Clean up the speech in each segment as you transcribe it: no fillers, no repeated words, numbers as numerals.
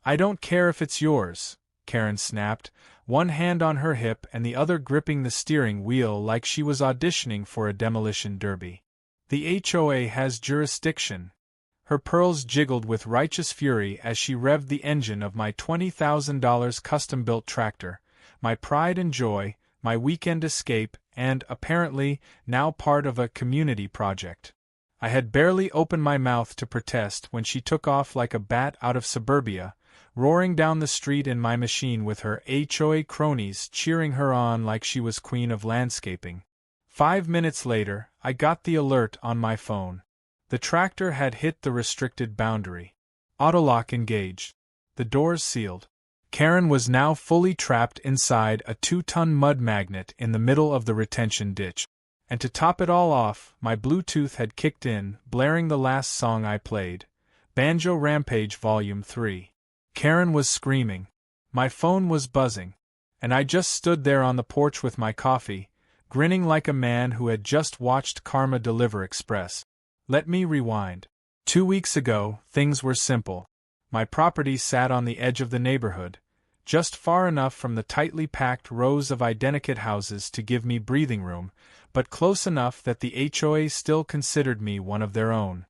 "I don't care if it's yours," Karen snapped, one hand on her hip and the other gripping the steering wheel like she was auditioning for a demolition derby. "The HOA has jurisdiction." Her pearls jiggled with righteous fury as she revved the engine of my $20,000 custom-built tractor, my pride and joy, my weekend escape, and, apparently, now part of a community project. I had barely opened my mouth to protest when she took off like a bat out of suburbia, roaring down the street in my machine with her HOA cronies cheering her on like she was queen of landscaping. 5 minutes later, I got the alert on my phone. The tractor had hit the restricted boundary. Autolock engaged. The doors sealed. Karen was now fully trapped inside a 2-ton mud magnet in the middle of the retention ditch. And to top it all off, my Bluetooth had kicked in, blaring the last song I played, Banjo Rampage Volume 3. Karen was screaming. My phone was buzzing. And I just stood there on the porch with my coffee, grinning like a man who had just watched Karma Deliver Express. Let me rewind. 2 weeks ago, things were simple. My property sat on the edge of the neighborhood, just far enough from the tightly packed rows of identical houses to give me breathing room, but close enough that the HOA still considered me one of their own.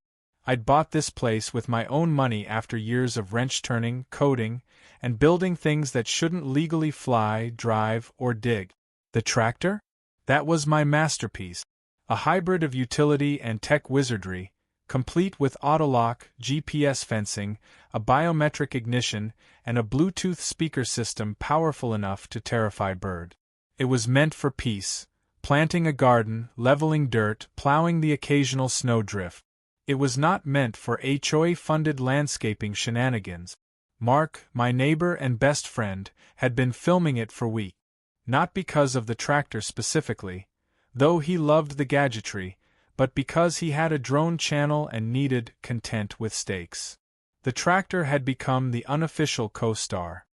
I'd bought this place with my own money after years of wrench-turning, coding, and building things that shouldn't legally fly, drive, or dig. The tractor? That was my masterpiece. A hybrid of utility and tech wizardry, complete with autolock, GPS fencing, a biometric ignition, and a Bluetooth speaker system powerful enough to terrify bird. It was meant for peace, planting a garden, leveling dirt, plowing the occasional snowdrift. It was not meant for HOA-funded landscaping shenanigans. Mark, my neighbor and best friend, had been filming it for weeks. Not because of the tractor specifically, though he loved the gadgetry, but because he had a drone channel and needed content with stakes. The tractor had become the unofficial co-star.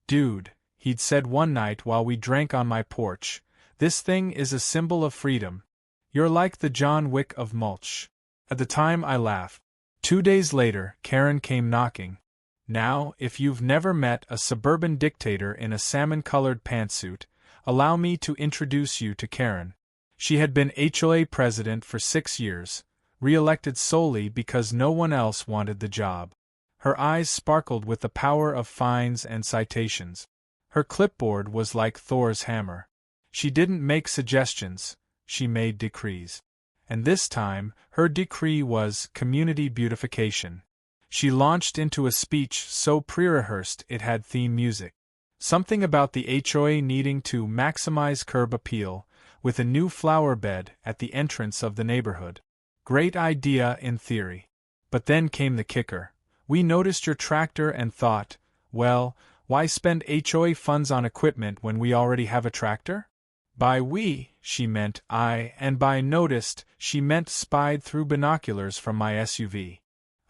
"Dude," he'd said one night while we drank on my porch, "this thing is a symbol of freedom. You're like the John Wick of mulch." At the time I laughed. 2 days later, Karen came knocking. Now, if you've never met a suburban dictator in a salmon-colored pantsuit, allow me to introduce you to Karen. She had been HOA president for 6 years, re-elected solely because no one else wanted the job. Her eyes sparkled with the power of fines and citations. Her clipboard was like Thor's hammer. She didn't make suggestions, she made decrees. And this time, her decree was community beautification. She launched into a speech so pre-rehearsed it had theme music. Something about the HOA needing to maximize curb appeal, with a new flower bed at the entrance of the neighborhood. Great idea in theory. But then came the kicker. We noticed your tractor and thought, well, why spend HOA funds on equipment when we already have a tractor? By we, she meant I, and by noticed, she meant spied through binoculars from my SUV.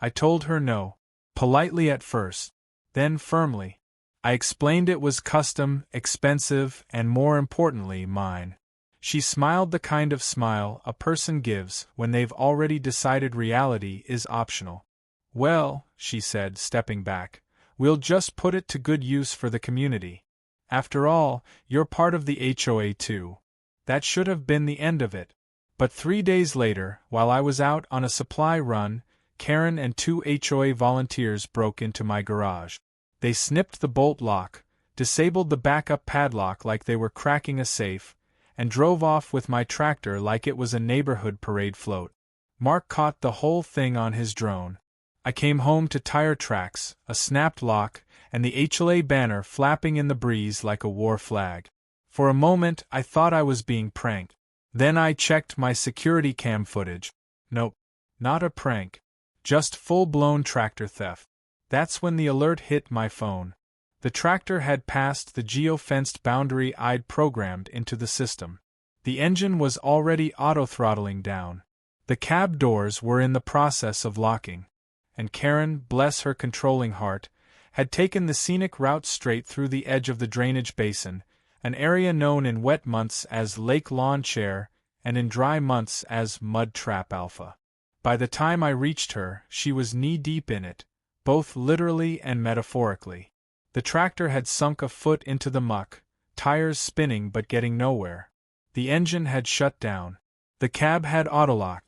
I told her no. Politely at first. Then firmly. I explained it was custom, expensive, and more importantly, mine. She smiled the kind of smile a person gives when they've already decided reality is optional. Well, she said, stepping back, we'll just put it to good use for the community. After all, you're part of the HOA too. That should have been the end of it. But 3 days later, while I was out on a supply run, Karen and 2 HOA volunteers broke into my garage. They snipped the bolt lock, disabled the backup padlock like they were cracking a safe, and drove off with my tractor like it was a neighborhood parade float. Mark caught the whole thing on his drone. I came home to tire tracks, a snapped lock, and the HOA banner flapping in the breeze like a war flag. For a moment, I thought I was being pranked. Then I checked my security cam footage. Nope. Not a prank. Just full-blown tractor theft. That's when the alert hit my phone. The tractor had passed the geo-fenced boundary I'd programmed into the system. The engine was already auto-throttling down. The cab doors were in the process of locking. And Karen, bless her controlling heart, had taken the scenic route straight through the edge of the drainage basin, an area known in wet months as Lake Lawn Chair and in dry months as Mud Trap Alpha. By the time I reached her, she was knee-deep in it, both literally and metaphorically. The tractor had sunk a foot into the muck, tires spinning but getting nowhere. The engine had shut down. The cab had autolock,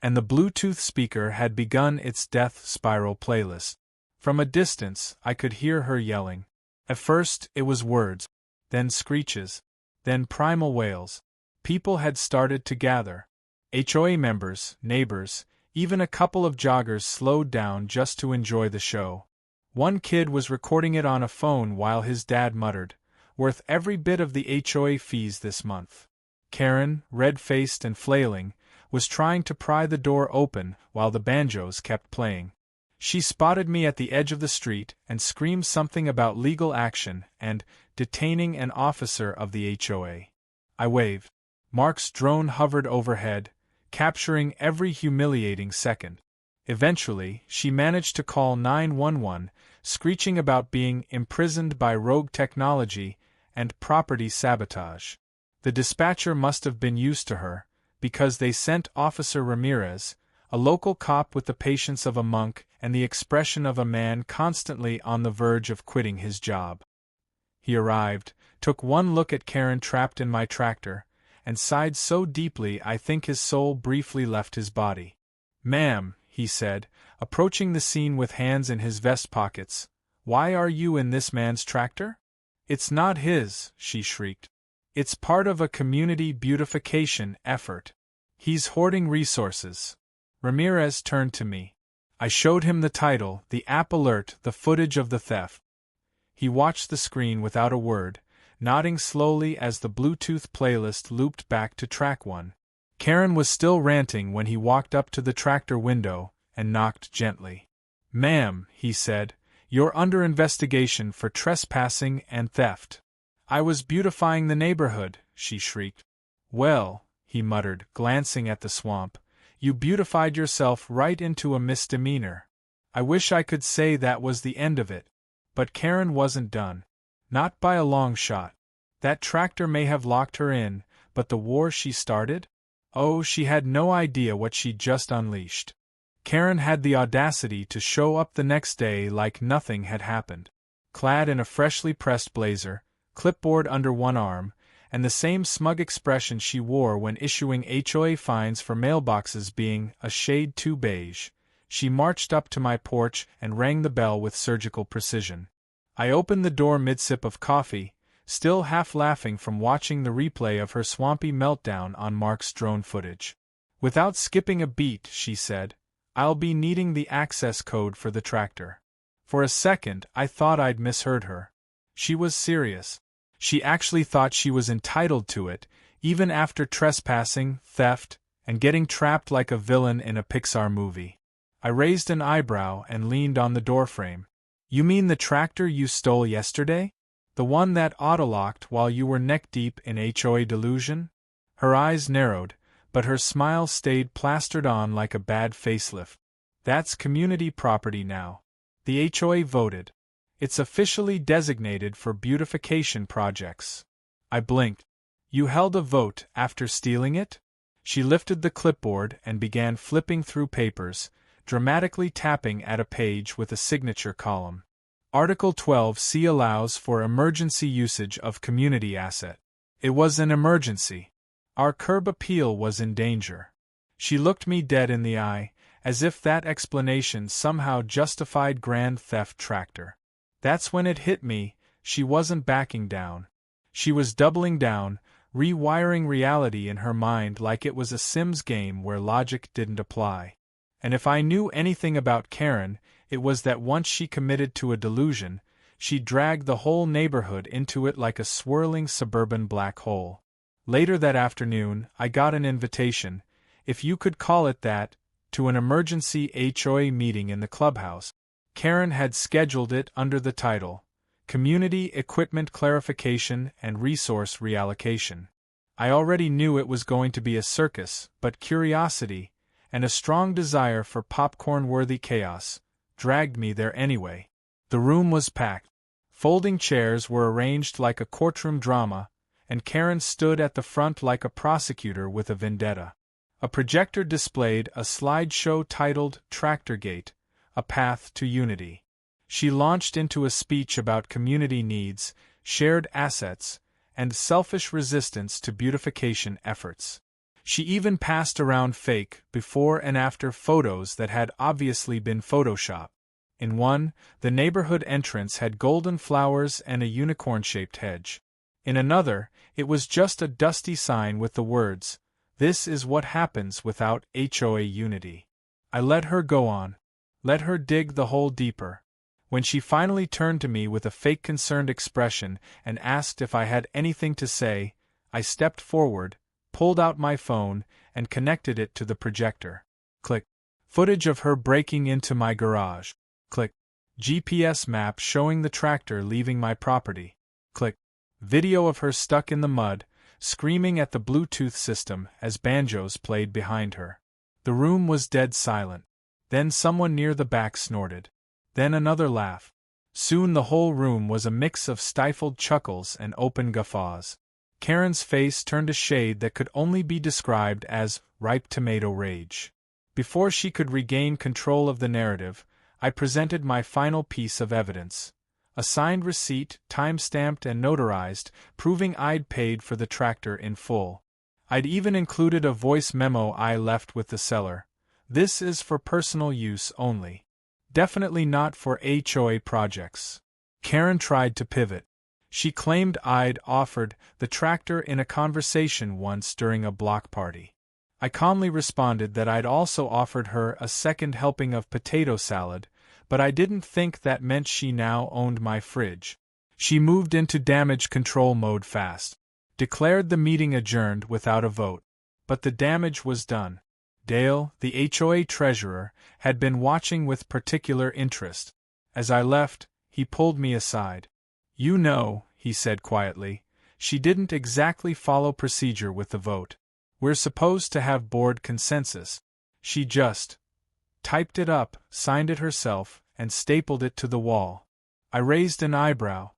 and the Bluetooth speaker had begun its death spiral playlist. From a distance, I could hear her yelling. At first, it was words, then screeches, then primal wails. People had started to gather. HOA members, neighbors, even a couple of joggers slowed down just to enjoy the show. One kid was recording it on a phone while his dad muttered, "Worth every bit of the HOA fees this month." Karen, red-faced and flailing, was trying to pry the door open while the banjos kept playing. She spotted me at the edge of the street and screamed something about legal action and detaining an officer of the HOA. I waved. Mark's drone hovered overhead, capturing every humiliating second. Eventually, she managed to call 911, screeching about being imprisoned by rogue technology and property sabotage. The dispatcher must have been used to her, because they sent Officer Ramirez, a local cop with the patience of a monk and the expression of a man constantly on the verge of quitting his job. He arrived, took one look at Karen trapped in my tractor, and sighed so deeply I think his soul briefly left his body. "Ma'am," he said, approaching the scene with hands in his vest pockets, "why are you in this man's tractor?" "It's not his," she shrieked. "It's part of a community beautification effort. He's hoarding resources." Ramirez turned to me. I showed him the title, the app alert, the footage of the theft. He watched the screen without a word, nodding slowly as the Bluetooth playlist looped back to track 1. Karen was still ranting when he walked up to the tractor window and knocked gently. "Ma'am," he said, "you're under investigation for trespassing and theft." "I was beautifying the neighborhood," she shrieked. "Well," he muttered, glancing at the swamp, "you beautified yourself right into a misdemeanor. I wish I could say that was the end of it." But Karen wasn't done. Not by a long shot. That tractor may have locked her in, but the war she started? Oh, she had no idea what she'd just unleashed. Karen had the audacity to show up the next day like nothing had happened. Clad in a freshly pressed blazer, clipboard under one arm, and the same smug expression she wore when issuing HOA fines for mailboxes being a shade too beige, she marched up to my porch and rang the bell with surgical precision. I opened the door mid-sip of coffee, still half laughing from watching the replay of her swampy meltdown on Mark's drone footage. "Without skipping a beat," she said, "I'll be needing the access code for the tractor." For a second, I thought I'd misheard her. She was serious. She actually thought she was entitled to it, even after trespassing, theft, and getting trapped like a villain in a Pixar movie. I raised an eyebrow and leaned on the doorframe. "You mean the tractor you stole yesterday? The one that autolocked while you were neck-deep in HOA delusion?" Her eyes narrowed, but her smile stayed plastered on like a bad facelift. "That's community property now. The HOA voted. It's officially designated for beautification projects." I blinked. "You held a vote after stealing it?" She lifted the clipboard and began flipping through papers, dramatically tapping at a page with a signature column. Article 12C allows for emergency usage of community asset. It was an emergency. Our curb appeal was in danger. She looked me dead in the eye, as if that explanation somehow justified grand theft tractor. That's when it hit me, she wasn't backing down. She was doubling down, rewiring reality in her mind like it was a Sims game where logic didn't apply. And if I knew anything about Karen, it was that once she committed to a delusion, she dragged the whole neighborhood into it like a swirling suburban black hole. Later that afternoon, I got an invitation, if you could call it that, to an emergency HOA meeting in the clubhouse. Karen had scheduled it under the title, Community Equipment Clarification and Resource Reallocation. I already knew it was going to be a circus, but curiosity, and a strong desire for popcorn-worthy chaos, dragged me there anyway. The room was packed. Folding chairs were arranged like a courtroom drama, and Karen stood at the front like a prosecutor with a vendetta. A projector displayed a slideshow titled Tractorgate, A Path to Unity. She launched into a speech about community needs, shared assets, and selfish resistance to beautification efforts. She even passed around fake before and after photos that had obviously been photoshopped. In one, the neighborhood entrance had golden flowers and a unicorn-shaped hedge. In another, it was just a dusty sign with the words, "This is what happens without HOA unity." I let her go on. Let her dig the hole deeper. When she finally turned to me with a fake concerned expression and asked if I had anything to say, I stepped forward, pulled out my phone, and connected it to the projector. Click. Footage of her breaking into my garage. Click. GPS map showing the tractor leaving my property. Click. Video of her stuck in the mud, screaming at the Bluetooth system as banjos played behind her. The room was dead silent. Then someone near the back snorted. Then another laugh. Soon the whole room was a mix of stifled chuckles and open guffaws. Karen's face turned a shade that could only be described as ripe tomato rage. Before she could regain control of the narrative, I presented my final piece of evidence. A signed receipt, time-stamped and notarized, proving I'd paid for the tractor in full. I'd even included a voice memo I left with the seller. "This is for personal use only. Definitely not for HOA projects." Karen tried to pivot. She claimed I'd offered the tractor in a conversation once during a block party. I calmly responded that I'd also offered her a second helping of potato salad, but I didn't think that meant she now owned my fridge. She moved into damage control mode fast. Declared the meeting adjourned without a vote. But the damage was done. Dale, the HOA treasurer, had been watching with particular interest. As I left, he pulled me aside. "You know," he said quietly, "she didn't exactly follow procedure with the vote. We're supposed to have board consensus. She just typed it up, signed it herself, and stapled it to the wall." I raised an eyebrow.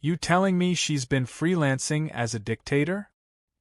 "You telling me she's been freelancing as a dictator?"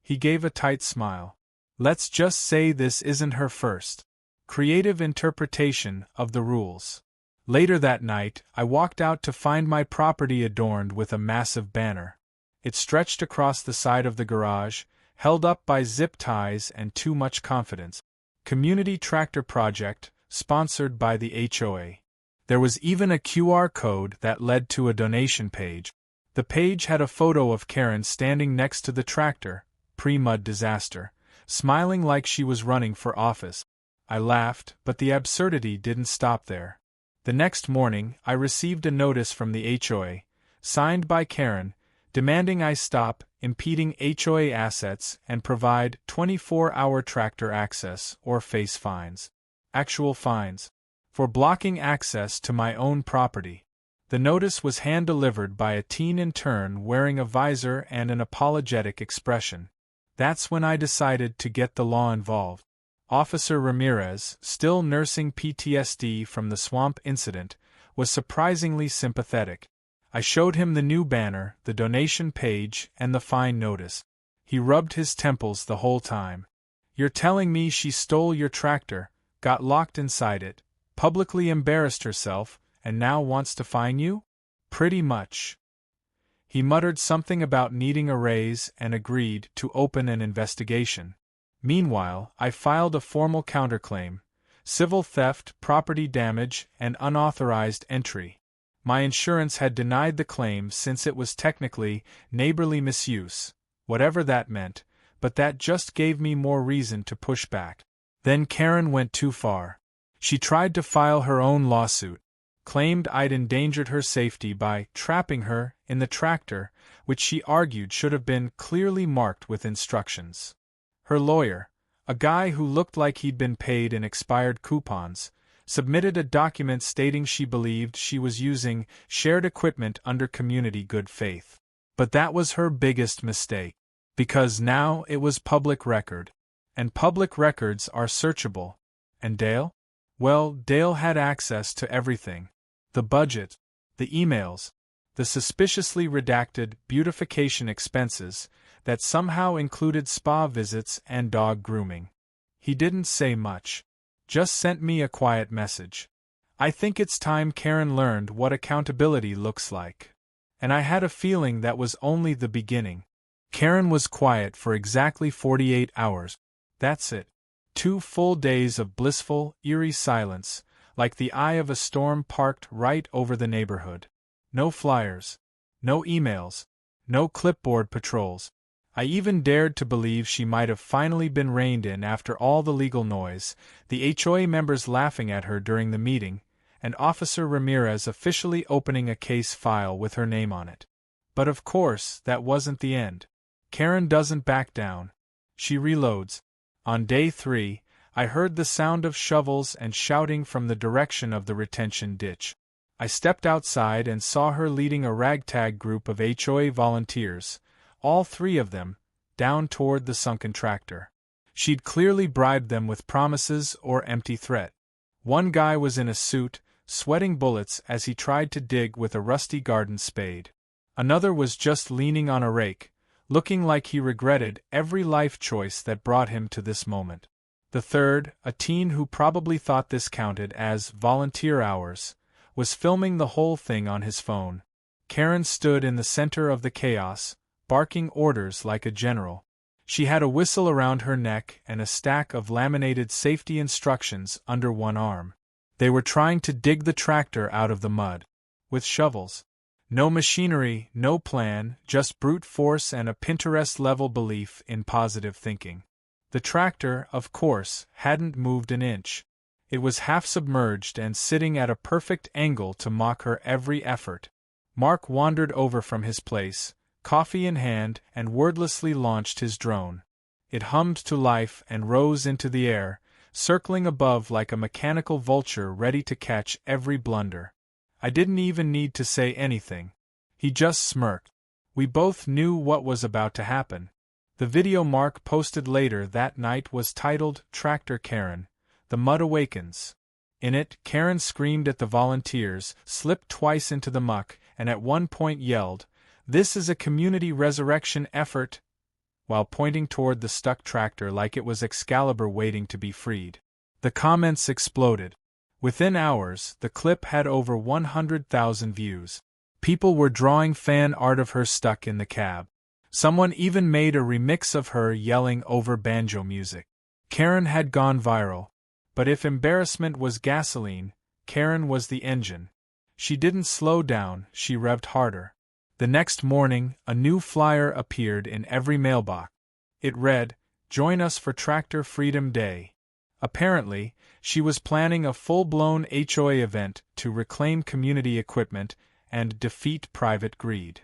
He gave a tight smile. "Let's just say this isn't her first creative interpretation of the rules." Later that night, I walked out to find my property adorned with a massive banner. It stretched across the side of the garage, held up by zip ties and too much confidence. Community Tractor Project, sponsored by the HOA. There was even a QR code that led to a donation page. The page had a photo of Karen standing next to the tractor, pre-mud disaster, smiling like she was running for office. I laughed, but the absurdity didn't stop there. The next morning, I received a notice from the HOA, signed by Karen, demanding I stop impeding HOA assets and provide 24-hour tractor access or face fines. Actual fines. For blocking access to my own property. The notice was hand-delivered by a teen intern wearing a visor and an apologetic expression. That's when I decided to get the law involved. Officer Ramirez, still nursing PTSD from the swamp incident, was surprisingly sympathetic. I showed him the new banner, the donation page, and the fine notice. He rubbed his temples the whole time. "You're telling me she stole your tractor, got locked inside it, publicly embarrassed herself, and now wants to fine you?" "Pretty much." He muttered something about needing a raise and agreed to open an investigation. Meanwhile, I filed a formal counterclaim: civil theft, property damage, and unauthorized entry. My insurance had denied the claim since it was technically neighborly misuse, whatever that meant, but that just gave me more reason to push back. Then Karen went too far. She tried to file her own lawsuit, claimed I'd endangered her safety by trapping her in the tractor, which she argued should have been clearly marked with instructions. Her lawyer, a guy who looked like he'd been paid in expired coupons, submitted a document stating she believed she was using shared equipment under community good faith. But that was her biggest mistake, because now it was public record. And public records are searchable. And Dale? Well, Dale had access to everything. The budget, the emails, the suspiciously redacted beautification expenses that somehow included spa visits and dog grooming. He didn't say much. Just sent me a quiet message. I think it's time Karen learned what accountability looks like. And I had a feeling that was only the beginning. Karen was quiet for exactly 48 hours. That's it. 2 full days of blissful, eerie silence, like the eye of a storm parked right over the neighborhood. No flyers. No emails. No clipboard patrols. I even dared to believe she might have finally been reined in after all the legal noise, the HOA members laughing at her during the meeting, and Officer Ramirez officially opening a case file with her name on it. But of course, that wasn't the end. Karen doesn't back down. She reloads. On day 3, I heard the sound of shovels and shouting from the direction of the retention ditch. I stepped outside and saw her leading a ragtag group of HOA volunteers, all 3 of them, down toward the sunken tractor. She'd clearly bribed them with promises or empty threat. One guy was in a suit, sweating bullets as he tried to dig with a rusty garden spade. Another was just leaning on a rake, looking like he regretted every life choice that brought him to this moment. The third, a teen who probably thought this counted as volunteer hours, was filming the whole thing on his phone. Karen stood in the center of the chaos, barking orders like a general. She had a whistle around her neck and a stack of laminated safety instructions under one arm. They were trying to dig the tractor out of the mud. With shovels. No machinery, no plan, just brute force and a Pinterest-level belief in positive thinking. The tractor, of course, hadn't moved an inch. It was half submerged and sitting at a perfect angle to mock her every effort. Mark wandered over from his place, coffee in hand, and wordlessly launched his drone. It hummed to life and rose into the air, circling above like a mechanical vulture ready to catch every blunder. I didn't even need to say anything. He just smirked. We both knew what was about to happen. The video Mark posted later that night was titled Tractor Karen, The Mud Awakens. In it, Karen screamed at the volunteers, slipped twice into the muck, and at one point yelled, "This is a community resurrection effort," while pointing toward the stuck tractor like it was Excalibur waiting to be freed. The comments exploded. Within hours, the clip had over 100,000 views. People were drawing fan art of her stuck in the cab. Someone even made a remix of her yelling over banjo music. Karen had gone viral. But if embarrassment was gasoline, Karen was the engine. She didn't slow down, she revved harder. The next morning, a new flyer appeared in every mailbox. It read, "Join us for Tractor Freedom Day." Apparently, she was planning a full-blown HOA event to reclaim community equipment and defeat private greed.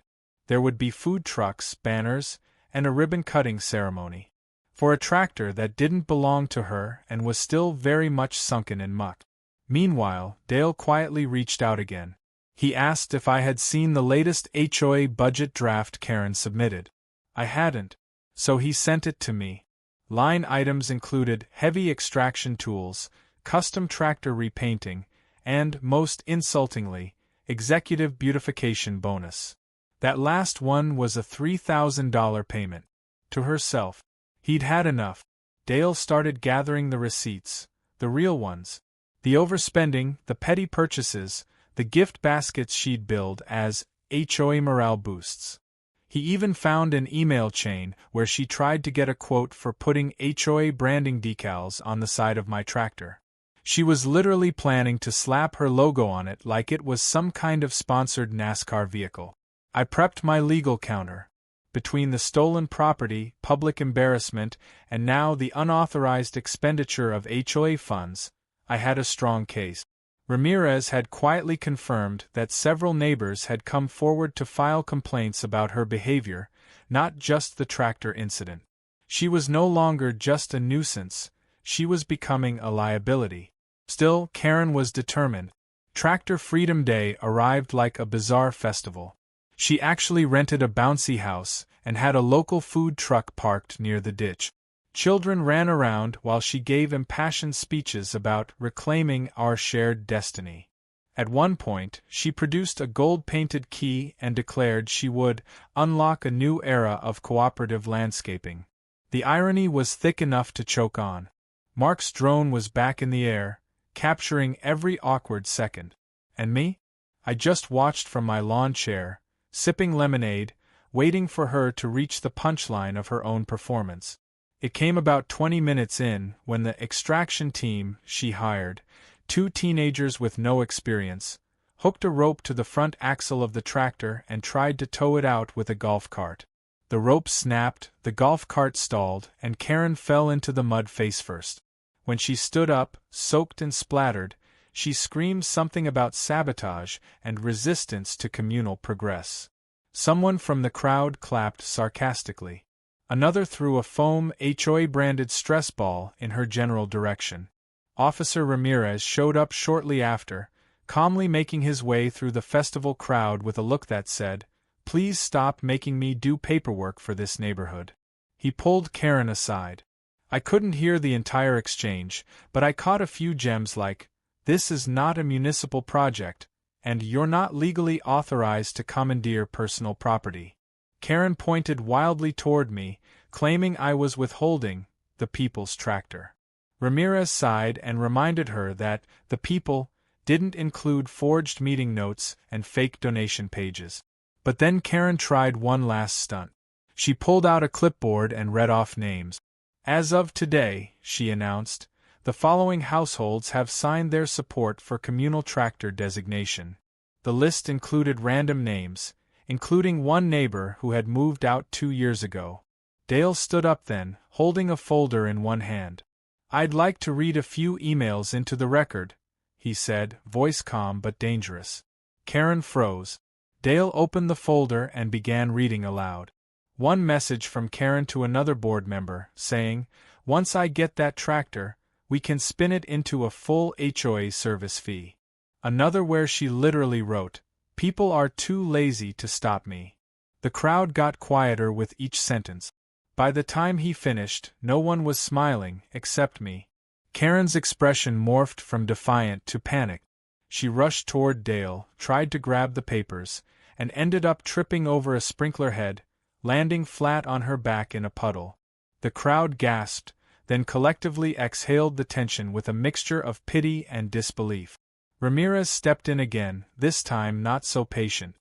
There would be food trucks, banners, and a ribbon-cutting ceremony. For a tractor that didn't belong to her and was still very much sunken in muck. Meanwhile, Dale quietly reached out again. He asked if I had seen the latest HOA budget draft Karen submitted. I hadn't, so he sent it to me. Line items included heavy extraction tools, custom tractor repainting, and, most insultingly, executive beautification bonus. That last one was a $3,000 payment. To herself. He'd had enough. Dale started gathering the receipts, the real ones. The overspending, the petty purchases, the gift baskets she'd billed as HOA morale boosts. He even found an email chain where she tried to get a quote for putting HOA branding decals on the side of my tractor. She was literally planning to slap her logo on it like it was some kind of sponsored NASCAR vehicle. I prepped my legal counter. Between the stolen property, public embarrassment, and now the unauthorized expenditure of HOA funds, I had a strong case. Ramirez had quietly confirmed that several neighbors had come forward to file complaints about her behavior, not just the tractor incident. She was no longer just a nuisance, she was becoming a liability. Still, Karen was determined. Tractor Freedom Day arrived like a bizarre festival. She actually rented a bouncy house and had a local food truck parked near the ditch. Children ran around while she gave impassioned speeches about reclaiming our shared destiny. At one point, she produced a gold-painted key and declared she would unlock a new era of cooperative landscaping. The irony was thick enough to choke on. Mark's drone was back in the air, capturing every awkward second. And me? I just watched from my lawn chair, sipping lemonade, waiting for her to reach the punchline of her own performance. It came about 20 minutes in when the extraction team she hired, 2 teenagers with no experience, hooked a rope to the front axle of the tractor and tried to tow it out with a golf cart. The rope snapped, the golf cart stalled, and Karen fell into the mud face first. When she stood up, soaked and splattered, she screamed something about sabotage and resistance to communal progress. Someone from the crowd clapped sarcastically. Another threw a foam HOA-branded stress ball in her general direction. Officer Ramirez showed up shortly after, calmly making his way through the festival crowd with a look that said, "Please stop making me do paperwork for this neighborhood." He pulled Karen aside. I couldn't hear the entire exchange, but I caught a few gems like, "This is not a municipal project, and you're not legally authorized to commandeer personal property." Karen pointed wildly toward me, claiming I was withholding the people's tractor. Ramirez sighed and reminded her that the people didn't include forged meeting notes and fake donation pages. But then Karen tried one last stunt. She pulled out a clipboard and read off names. "As of today," she announced, "the following households have signed their support for communal tractor designation." The list included random names, including one neighbor who had moved out 2 years ago. Dale stood up then, holding a folder in one hand. "I'd like to read a few emails into the record," he said, voice calm but dangerous. Karen froze. Dale opened the folder and began reading aloud. One message from Karen to another board member, saying, "Once I get that tractor, we can spin it into a full HOA service fee." Another where she literally wrote, "People are too lazy to stop me." The crowd got quieter with each sentence. By the time he finished, no one was smiling, except me. Karen's expression morphed from defiant to panic. She rushed toward Dale, tried to grab the papers, and ended up tripping over a sprinkler head, landing flat on her back in a puddle. The crowd gasped, then collectively exhaled the tension with a mixture of pity and disbelief. Ramirez stepped in again, this time not so patient.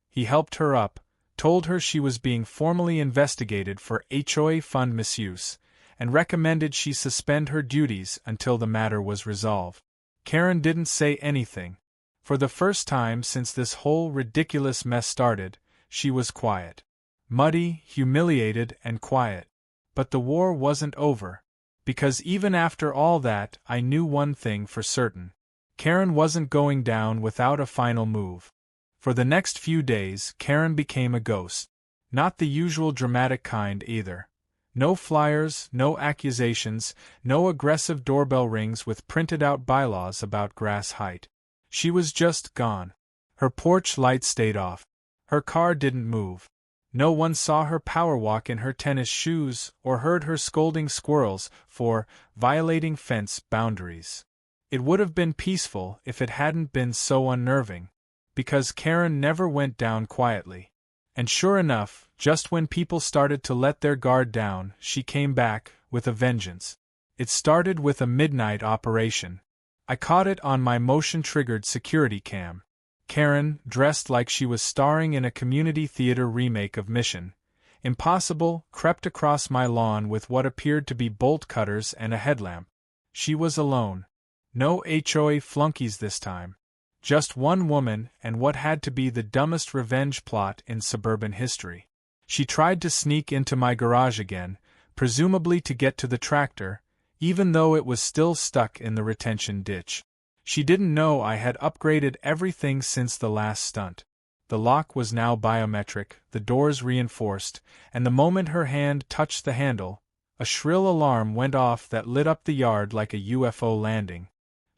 He helped her up, told her she was being formally investigated for HOA fund misuse, and recommended she suspend her duties until the matter was resolved. Karen didn't say anything. For the first time since this whole ridiculous mess started, she was quiet. Muddy, humiliated, and quiet. But the war wasn't over. Because even after all that, I knew one thing for certain. Karen wasn't going down without a final move. For the next few days, Karen became a ghost. Not the usual dramatic kind either. No flyers, no accusations, no aggressive doorbell rings with printed-out bylaws about grass height. She was just gone. Her porch light stayed off. Her car didn't move. No one saw her power walk in her tennis shoes or heard her scolding squirrels for violating fence boundaries. It would have been peaceful if it hadn't been so unnerving. Because Karen never went down quietly. And sure enough, just when people started to let their guard down, she came back, with a vengeance. It started with a midnight operation. I caught it on my motion-triggered security cam. Karen, dressed like she was starring in a community theater remake of Mission Impossible, crept across my lawn with what appeared to be bolt cutters and a headlamp. She was alone. No HOA flunkies this time. Just one woman and what had to be the dumbest revenge plot in suburban history. She tried to sneak into my garage again, presumably to get to the tractor, even though it was still stuck in the retention ditch. She didn't know I had upgraded everything since the last stunt. The lock was now biometric, the doors reinforced, and the moment her hand touched the handle, a shrill alarm went off that lit up the yard like a UFO landing.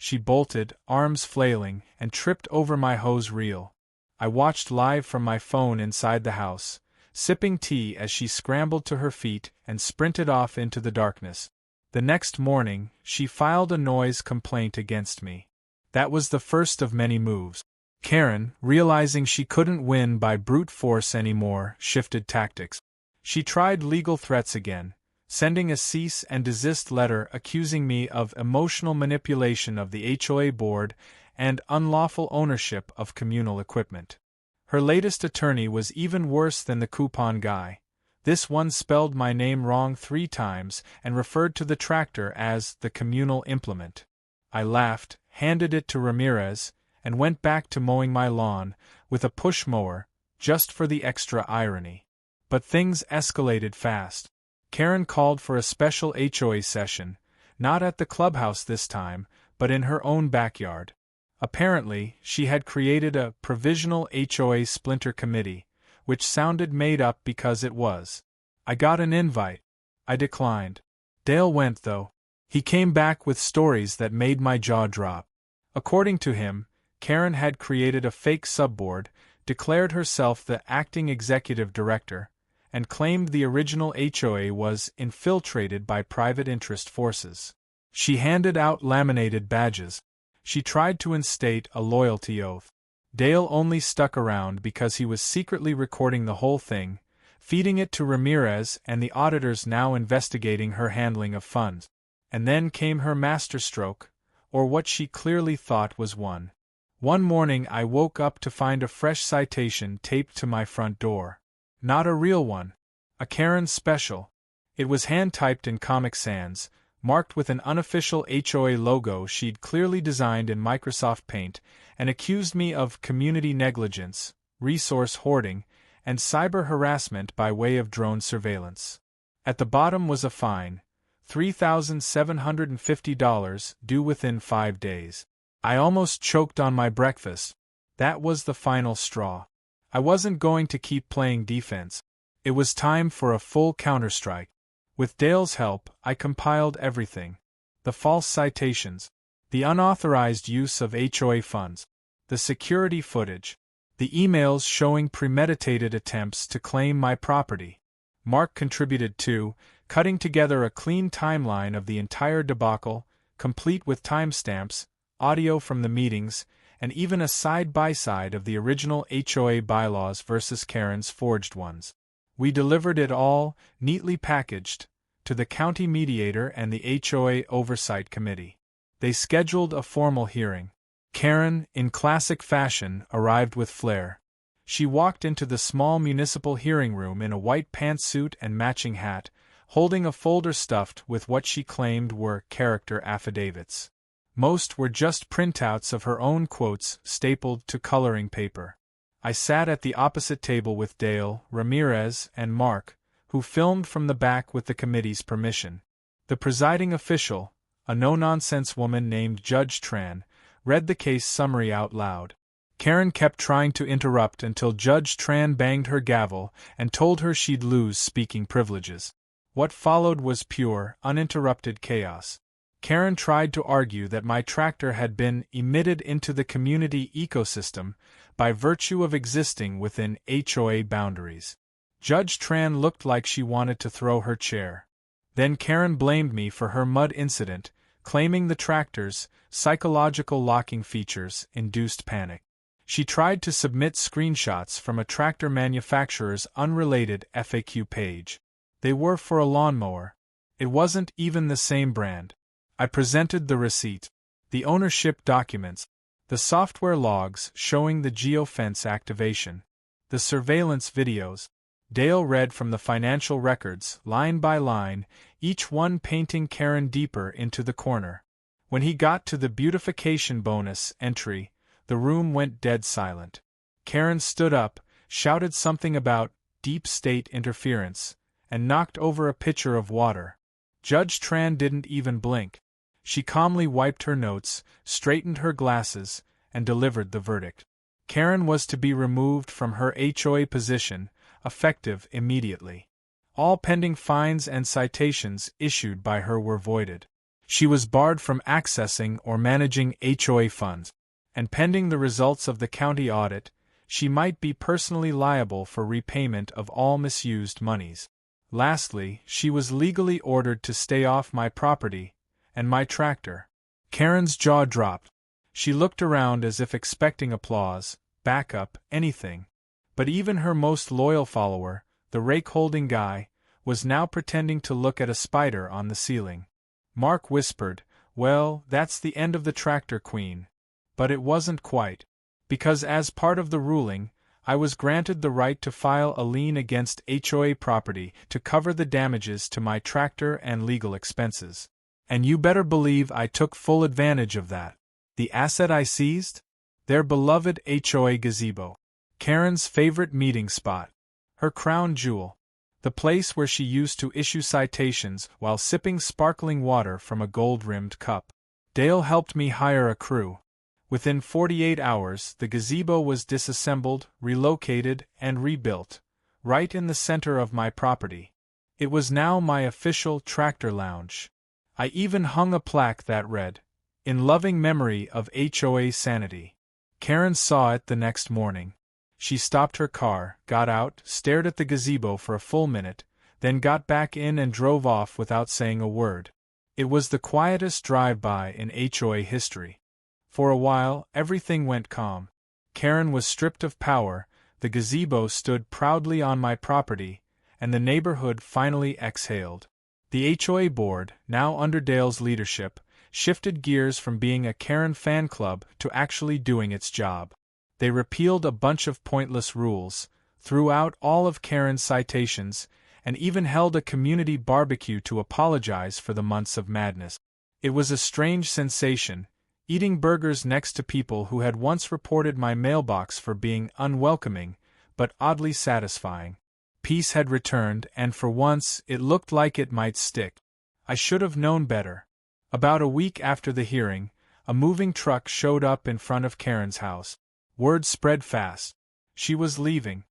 She bolted, arms flailing, and tripped over my hose reel. I watched live from my phone inside the house, sipping tea as she scrambled to her feet and sprinted off into the darkness. The next morning, she filed a noise complaint against me. That was the first of many moves. Karen, realizing she couldn't win by brute force anymore, shifted tactics. She tried legal threats again, sending a cease and desist letter accusing me of emotional manipulation of the HOA board and unlawful ownership of communal equipment. Her latest attorney was even worse than the coupon guy. This one spelled my name wrong 3 times and referred to the tractor as the communal implement. I laughed, handed it to Ramirez, and went back to mowing my lawn with a push mower, just for the extra irony. But things escalated fast. Karen called for a special HOA session, not at the clubhouse this time, but in her own backyard. Apparently, she had created a provisional HOA splinter committee, which sounded made up because it was. I got an invite. I declined. Dale went, though. He came back with stories that made my jaw drop. According to him, Karen had created a fake subboard, declared herself the acting executive director, and claimed the original HOA was infiltrated by private interest forces. She handed out laminated badges. She tried to instate a loyalty oath. Dale only stuck around because he was secretly recording the whole thing, feeding it to Ramirez and the auditors now investigating her handling of funds. And then came her masterstroke, or what she clearly thought was one. One morning I woke up to find a fresh citation taped to my front door. Not a real one. A Karen special. It was hand-typed in Comic Sans, marked with an unofficial HOA logo she'd clearly designed in Microsoft Paint, and accused me of community negligence, resource hoarding, and cyber harassment by way of drone surveillance. At the bottom was a fine, $3,750, due within 5 days. I almost choked on my breakfast. That was the final straw. I wasn't going to keep playing defense. It was time for a full counterstrike. With Dale's help, I compiled everything. The false citations, the unauthorized use of HOA funds, the security footage, the emails showing premeditated attempts to claim my property. Mark contributed too, cutting together a clean timeline of the entire debacle, complete with timestamps, audio from the meetings, and even a side-by-side of the original HOA bylaws versus Karen's forged ones. We delivered it all, neatly packaged, to the county mediator and the HOA oversight committee. They scheduled a formal hearing. Karen, in classic fashion, arrived with flair. She walked into the small municipal hearing room in a white pantsuit and matching hat, holding a folder stuffed with what she claimed were character affidavits. Most were just printouts of her own quotes stapled to coloring paper. I sat at the opposite table with Dale, Ramirez, and Mark, who filmed from the back with the committee's permission. The presiding official, a no-nonsense woman named Judge Tran, read the case summary out loud. Karen kept trying to interrupt until Judge Tran banged her gavel and told her she'd lose speaking privileges. What followed was pure, uninterrupted chaos. Karen tried to argue that my tractor had been emitted into the community ecosystem by virtue of existing within HOA boundaries. Judge Tran looked like she wanted to throw her chair. Then Karen blamed me for her mud incident, claiming the tractor's psychological locking features induced panic. She tried to submit screenshots from a tractor manufacturer's unrelated FAQ page. They were for a lawnmower. It wasn't even the same brand. I presented the receipt, the ownership documents, the software logs showing the geofence activation, the surveillance videos. Dale read from the financial records, line by line, each one painting Karen deeper into the corner. When he got to the beautification bonus entry, the room went dead silent. Karen stood up, shouted something about deep state interference, and knocked over a pitcher of water. Judge Tran didn't even blink. She calmly wiped her notes, straightened her glasses, and delivered the verdict. Karen was to be removed from her HOA position, effective immediately. All pending fines and citations issued by her were voided. She was barred from accessing or managing HOA funds, and pending the results of the county audit, she might be personally liable for repayment of all misused monies. Lastly, she was legally ordered to stay off my property and my tractor. Karen's jaw dropped. She looked around as if expecting applause, backup, anything. But even her most loyal follower, the rake-holding guy, was now pretending to look at a spider on the ceiling. Mark whispered, "Well, that's the end of the tractor queen." But it wasn't quite. Because as part of the ruling, I was granted the right to file a lien against HOA property to cover the damages to my tractor and legal expenses. And you better believe I took full advantage of that. The asset I seized? Their beloved HOA gazebo. Karen's favorite meeting spot. Her crown jewel. The place where she used to issue citations while sipping sparkling water from a gold-rimmed cup. Dale helped me hire a crew. Within 48 hours, the gazebo was disassembled, relocated, and rebuilt, right in the center of my property. It was now my official tractor lounge. I even hung a plaque that read, "In loving memory of HOA sanity." Karen saw it the next morning. She stopped her car, got out, stared at the gazebo for a full minute, then got back in and drove off without saying a word. It was the quietest drive-by in HOA history. For a while, everything went calm. Karen was stripped of power, the gazebo stood proudly on my property, and the neighborhood finally exhaled. The HOA board, now under Dale's leadership, shifted gears from being a Karen fan club to actually doing its job. They repealed a bunch of pointless rules, threw out all of Karen's citations, and even held a community barbecue to apologize for the months of madness. It was a strange sensation, eating burgers next to people who had once reported my mailbox for being unwelcoming, but oddly satisfying. Peace had returned, and for once, it looked like it might stick. I should have known better. About a week after the hearing, a moving truck showed up in front of Karen's house. Word spread fast. She was leaving.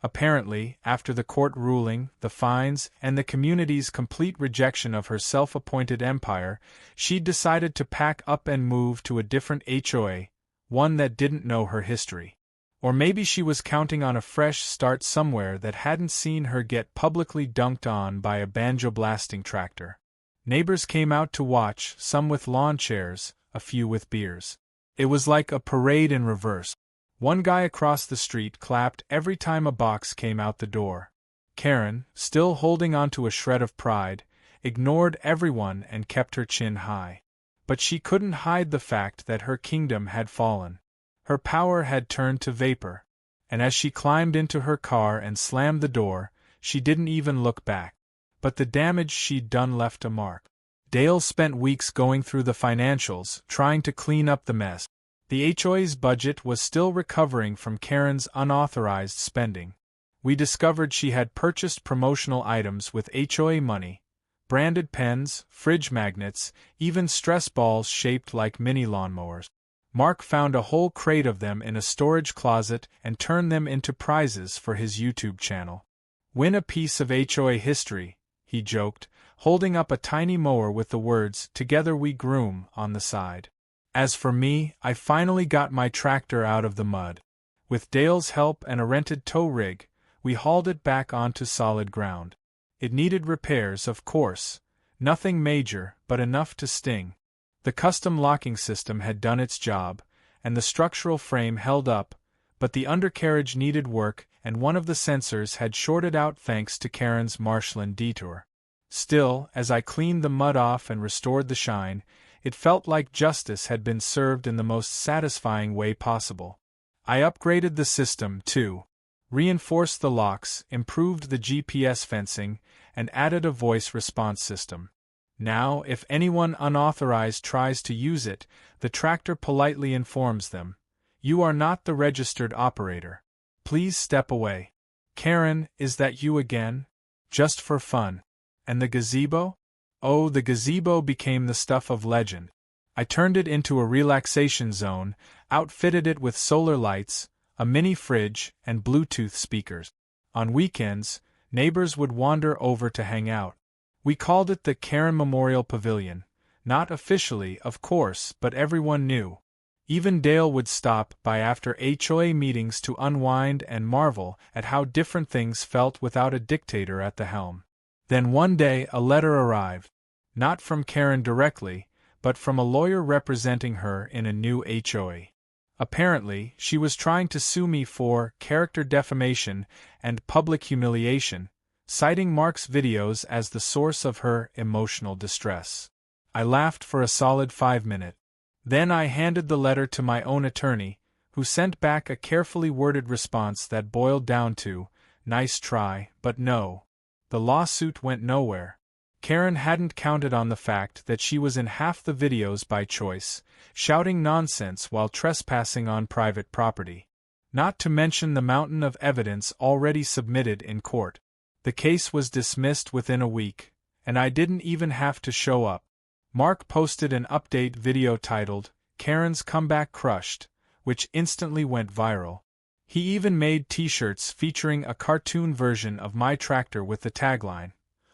Apparently, after the court ruling, the fines, and the community's complete rejection of her self-appointed empire, she'd decided to pack up and move to a different HOA, one that didn't know her history. Or maybe she was counting on a fresh start somewhere that hadn't seen her get publicly dunked on by a banjo-blasting tractor. Neighbors came out to watch, some with lawn chairs, a few with beers. It was like a parade in reverse. One guy across the street clapped every time a box came out the door. Karen, still holding onto a shred of pride, ignored everyone and kept her chin high. But she couldn't hide the fact that her kingdom had fallen. Her power had turned to vapor, and as she climbed into her car and slammed the door, she didn't even look back. But the damage she'd done left a mark. Dale spent weeks going through the financials, trying to clean up the mess. The HOA's budget was still recovering from Karen's unauthorized spending. We discovered she had purchased promotional items with HOA money, branded pens, fridge magnets, even stress balls shaped like mini lawnmowers. Mark found a whole crate of them in a storage closet and turned them into prizes for his YouTube channel. "Win a piece of HOA history," he joked, holding up a tiny mower with the words, "Together we groom," on the side. As for me, I finally got my tractor out of the mud. With Dale's help and a rented tow rig, we hauled it back onto solid ground. It needed repairs, of course, nothing major, but enough to sting. The custom locking system had done its job, and the structural frame held up, but the undercarriage needed work, and one of the sensors had shorted out thanks to Karen's marshland detour. Still, as I cleaned the mud off and restored the shine, it felt like justice had been served in the most satisfying way possible. I upgraded the system, too. Reinforced the locks, improved the GPS fencing, and added a voice response system. Now, if anyone unauthorized tries to use it, the tractor politely informs them, "You are not the registered operator. Please step away." "Karen, is that you again?" "Just for fun." "And the gazebo?" Oh, the gazebo became the stuff of legend. I turned it into a relaxation zone, outfitted it with solar lights, a mini fridge, and Bluetooth speakers. On weekends, neighbors would wander over to hang out. We called it the Karen Memorial Pavilion, not officially, of course, but everyone knew. Even Dale would stop by after HOA meetings to unwind and marvel at how different things felt without a dictator at the helm. Then one day a letter arrived. Not from Karen directly, but from a lawyer representing her in a new HOA. Apparently, she was trying to sue me for character defamation and public humiliation, citing Mark's videos as the source of her emotional distress. I laughed for a solid 5 minutes. Then I handed the letter to my own attorney, who sent back a carefully worded response that boiled down to, "Nice try, but no." The lawsuit went nowhere. Karen hadn't counted on the fact that she was in half the videos by choice, shouting nonsense while trespassing on private property. Not to mention the mountain of evidence already submitted in court. The case was dismissed within a week, and I didn't even have to show up. Mark posted an update video titled, "Karen's Comeback Crushed," which instantly went viral. He even made t-shirts featuring a cartoon version of my tractor with the tagline,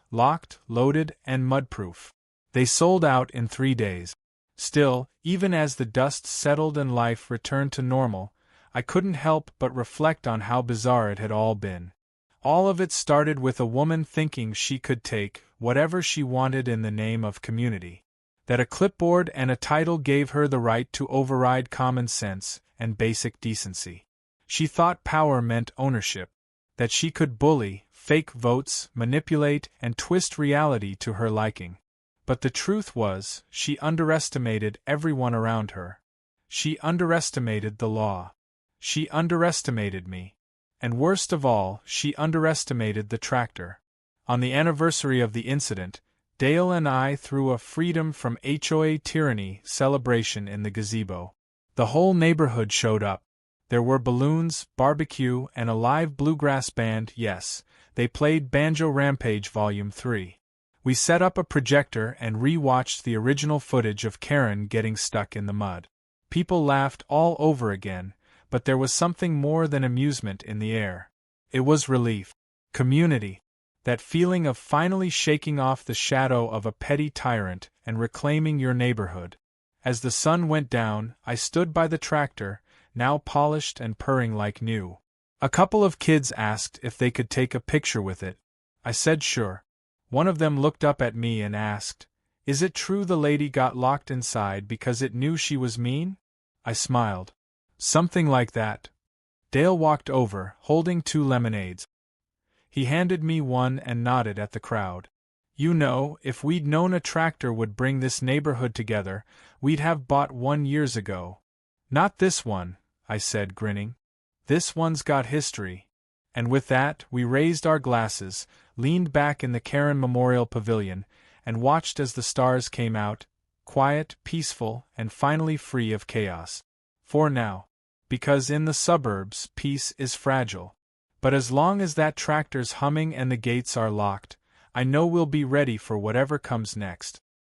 "Locked, loaded, and mudproof." They sold out in 3 days. Still, even as the dust settled and life returned to normal, I couldn't help but reflect on how bizarre it had all been. All of it started with a woman thinking she could take whatever she wanted in the name of community. That a clipboard and a title gave her the right to override common sense and basic decency. She thought power meant ownership. That she could bully, fake votes, manipulate, and twist reality to her liking. But the truth was, she underestimated everyone around her. She underestimated the law. She underestimated me. And worst of all, she underestimated the tractor. On the anniversary of the incident, Dale and I threw a Freedom from HOA Tyranny celebration in the gazebo. The whole neighborhood showed up. There were balloons, barbecue, and a live bluegrass band. Yes, they played Banjo Rampage Volume 3. We set up a projector and re-watched the original footage of Karen getting stuck in the mud. People laughed all over again, but there was something more than amusement in the air. It was relief. Community. That feeling of finally shaking off the shadow of a petty tyrant and reclaiming your neighborhood. As the sun went down, I stood by the tractor, now polished and purring like new. A couple of kids asked if they could take a picture with it. I said sure. One of them looked up at me and asked, "Is it true the lady got locked inside because it knew she was mean?" I smiled. "Something like that." Dale walked over, holding 2 lemonades. He handed me one and nodded at the crowd. "You know, if we'd known a tractor would bring this neighborhood together, we'd have bought one years ago." "Not this one," I said, grinning. "This one's got history." And with that, we raised our glasses, leaned back in the Karen Memorial Pavilion, and watched as the stars came out, quiet, peaceful, and finally free of chaos. For now. Because in the suburbs, peace is fragile. But as long as that tractor's humming and the gates are locked, I know we'll be ready for whatever comes next.